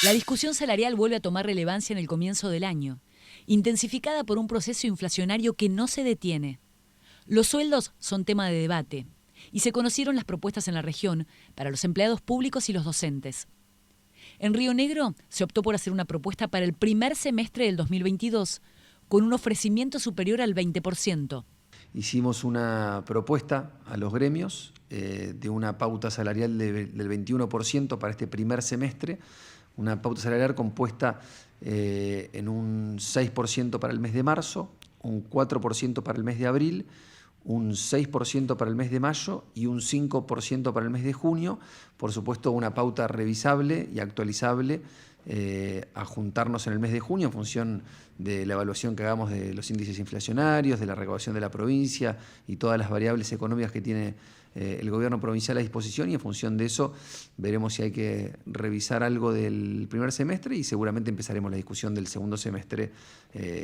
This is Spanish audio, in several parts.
La discusión salarial vuelve a tomar relevancia en el comienzo del año, intensificada por un proceso inflacionario que no se detiene. Los sueldos son tema de debate y se conocieron las propuestas en la región para los empleados públicos y los docentes. En Río Negro se optó por hacer una propuesta para el primer semestre del 2022 con un ofrecimiento superior al 20%. Hicimos una propuesta a los gremios de una pauta salarial del 21% para este primer semestre, una pauta salarial compuesta en un 6% para el mes de marzo, un 4% para el mes de abril, un 6% para el mes de mayo y un 5% para el mes de junio. Por supuesto, una pauta revisable y actualizable a juntarnos en el mes de junio en función de la evaluación que hagamos de los índices inflacionarios, de la recaudación de la provincia y todas las variables económicas que tiene el gobierno provincial a disposición, y en función de eso veremos si hay que revisar algo del primer semestre y seguramente empezaremos la discusión del segundo semestre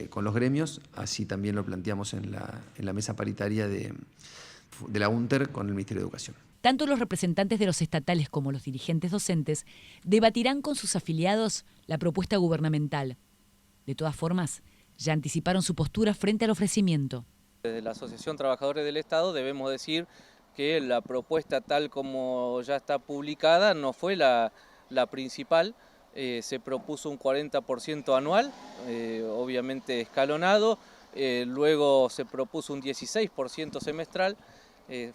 con los gremios. Así también lo planteamos en la mesa paritaria de la UNTER con el Ministerio de Educación. Tanto los representantes de los estatales como los dirigentes docentes debatirán con sus afiliados la propuesta gubernamental. De todas formas, ya anticiparon su postura frente al ofrecimiento. Desde la Asociación Trabajadores del Estado debemos decir que la propuesta tal como ya está publicada no fue la principal. Se propuso un 40% anual, obviamente escalonado, luego se propuso un 16% semestral.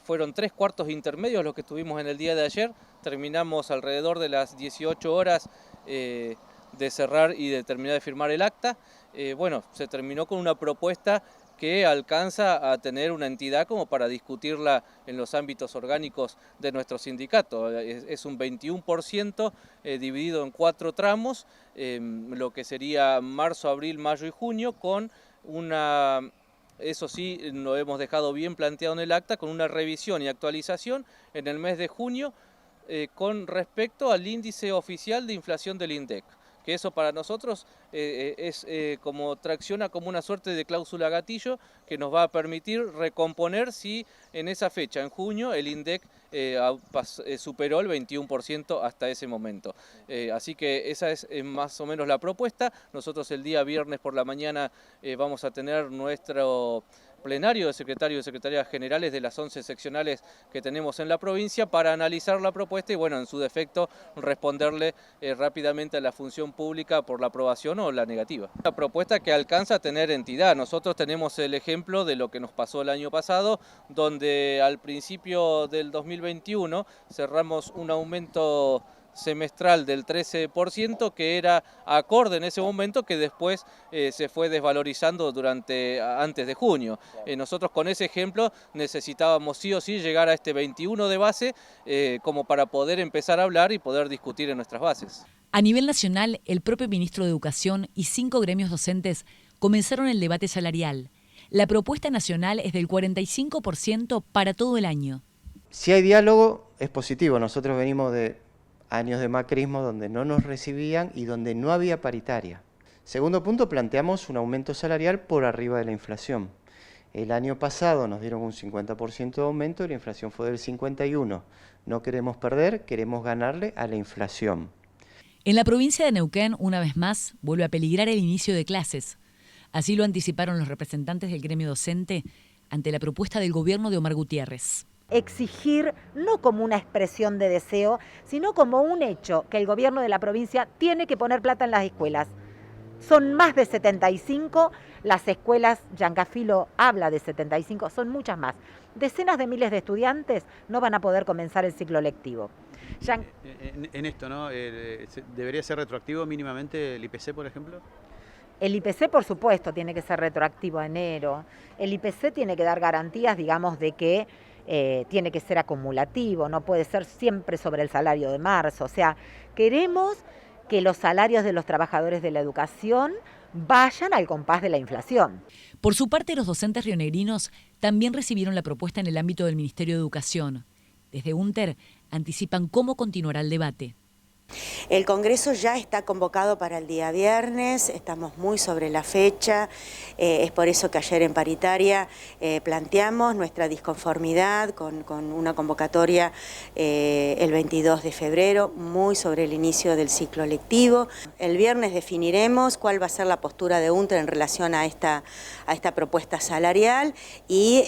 Fueron 3/4 intermedios los que tuvimos en el día de ayer. Terminamos alrededor de las 18 horas de cerrar y de terminar de firmar el acta. Se terminó con una propuesta que alcanza a tener una entidad como para discutirla en los ámbitos orgánicos de nuestro sindicato. Es un 21% dividido en 4 tramos, lo que sería marzo, abril, mayo y junio, con una... Eso sí, lo hemos dejado bien planteado en el acta, con una revisión y actualización en el mes de junio con respecto al índice oficial de inflación del INDEC, que eso para nosotros tracciona como una suerte de cláusula gatillo que nos va a permitir recomponer si en esa fecha, en junio, el INDEC superó el 21% hasta ese momento. Así que esa es más o menos la propuesta. Nosotros el día viernes por la mañana vamos a tener nuestro plenario de secretarios y secretarias generales de las 11 seccionales que tenemos en la provincia para analizar la propuesta y, en su defecto, responderle rápidamente a la función pública por la aprobación o la negativa. La propuesta que alcanza a tener entidad. Nosotros tenemos el ejemplo de lo que nos pasó el año pasado, donde al principio del 2021 cerramos un aumento semestral del 13%, que era acorde en ese momento, que después se fue desvalorizando antes de junio. Nosotros con ese ejemplo necesitábamos sí o sí llegar a este 21 de base como para poder empezar a hablar y poder discutir en nuestras bases. A nivel nacional, el propio ministro de Educación y 5 gremios docentes comenzaron el debate salarial. La propuesta nacional es del 45% para todo el año. Si hay diálogo, es positivo. Nosotros venimos de años de macrismo donde no nos recibían y donde no había paritaria. Segundo punto, planteamos un aumento salarial por arriba de la inflación. El año pasado nos dieron un 50% de aumento y la inflación fue del 51%. No queremos perder, queremos ganarle a la inflación. En la provincia de Neuquén, una vez más, vuelve a peligrar el inicio de clases. Así lo anticiparon los representantes del gremio docente ante la propuesta del gobierno de Omar Gutiérrez. Exigir no como una expresión de deseo, sino como un hecho que el gobierno de la provincia tiene que poner plata en las escuelas. Son más de 75, las escuelas, Giancafilo habla de 75, son muchas más. Decenas de miles de estudiantes no van a poder comenzar el ciclo lectivo. En esto, ¿no? ¿Debería ser retroactivo mínimamente el IPC, por ejemplo? El IPC, por supuesto, tiene que ser retroactivo a enero. El IPC tiene que dar garantías, digamos, de que tiene que ser acumulativo, no puede ser siempre sobre el salario de marzo. O sea, queremos que los salarios de los trabajadores de la educación vayan al compás de la inflación. Por su parte, los docentes rionegrinos también recibieron la propuesta en el ámbito del Ministerio de Educación. Desde UNTER anticipan cómo continuará el debate. El Congreso ya está convocado para el día viernes, estamos muy sobre la fecha, es por eso que ayer en paritaria planteamos nuestra disconformidad con una convocatoria el 22 de febrero, muy sobre el inicio del ciclo lectivo. El viernes definiremos cuál va a ser la postura de UNTRA en relación a esta propuesta salarial y,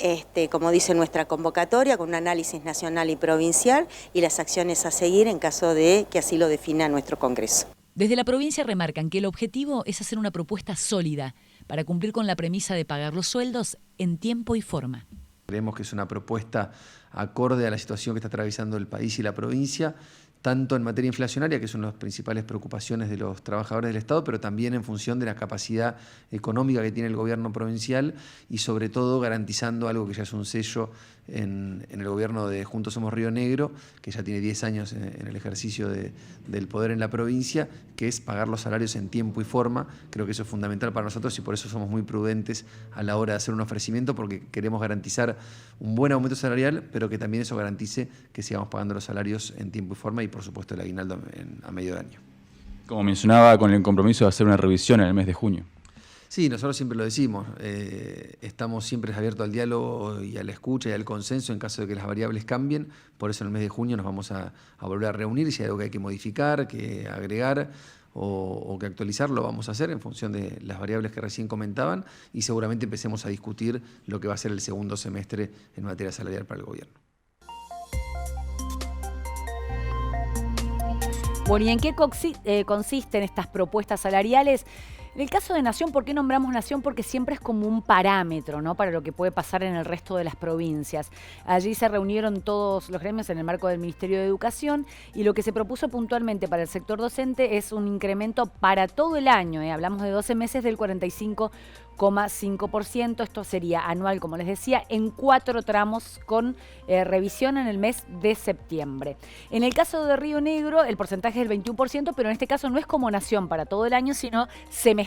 como dice nuestra convocatoria, con un análisis nacional y provincial y las acciones a seguir en caso de que así lo defina nuestro Congreso. Desde la provincia remarcan que el objetivo es hacer una propuesta sólida para cumplir con la premisa de pagar los sueldos en tiempo y forma. Creemos que es una propuesta acorde a la situación que está atravesando el país y la provincia, tanto en materia inflacionaria, que es una de las principales preocupaciones de los trabajadores del Estado, pero también en función de la capacidad económica que tiene el gobierno provincial y sobre todo garantizando algo que ya es un sello en el gobierno de Juntos Somos Río Negro, que ya tiene 10 años en el ejercicio del poder en la provincia, que es pagar los salarios en tiempo y forma. Creo que eso es fundamental para nosotros y por eso somos muy prudentes a la hora de hacer un ofrecimiento, porque queremos garantizar un buen aumento salarial, pero que también eso garantice que sigamos pagando los salarios en tiempo y forma y por supuesto el aguinaldo a medio de año. Como mencionaba, con el compromiso de hacer una revisión en el mes de junio. Sí, nosotros siempre lo decimos, estamos siempre abiertos al diálogo y a la escucha y al consenso en caso de que las variables cambien, por eso en el mes de junio nos vamos a volver a reunir y si hay algo que hay que modificar, que agregar o que actualizar, lo vamos a hacer en función de las variables que recién comentaban y seguramente empecemos a discutir lo que va a ser el segundo semestre en materia salarial para el gobierno. Bueno, ¿y en qué consisten estas propuestas salariales? En el caso de Nación, ¿por qué nombramos Nación? Porque siempre es como un parámetro, ¿no?, para lo que puede pasar en el resto de las provincias. Allí se reunieron todos los gremios en el marco del Ministerio de Educación y lo que se propuso puntualmente para el sector docente es un incremento para todo el año, hablamos de 12 meses del 45,5%, esto sería anual, como les decía, en 4 tramos con revisión en el mes de septiembre. En el caso de Río Negro, el porcentaje es del 21%, pero en este caso no es como Nación para todo el año, sino semestral.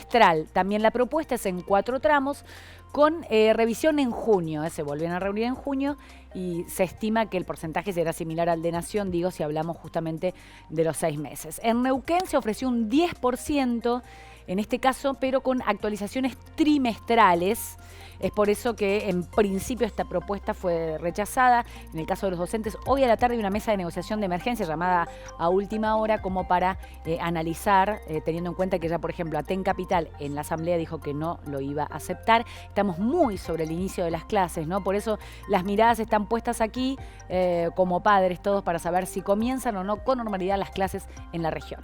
También la propuesta es en 4 tramos con revisión en junio. Se vuelven a reunir en junio y se estima que el porcentaje será similar al de Nación, digo, si hablamos justamente de los 6 meses. En Neuquén se ofreció un 10%, en este caso, pero con actualizaciones trimestrales. Es por eso que en principio esta propuesta fue rechazada. En el caso de los docentes, hoy a la tarde hay una mesa de negociación de emergencia llamada a última hora como para analizar, teniendo en cuenta que ya, por ejemplo, Aten Capital en la asamblea dijo que no lo iba a aceptar. Estamos muy sobre el inicio de las clases, ¿no? Por eso las miradas están puestas aquí como padres todos para saber si comienzan o no con normalidad las clases en la región.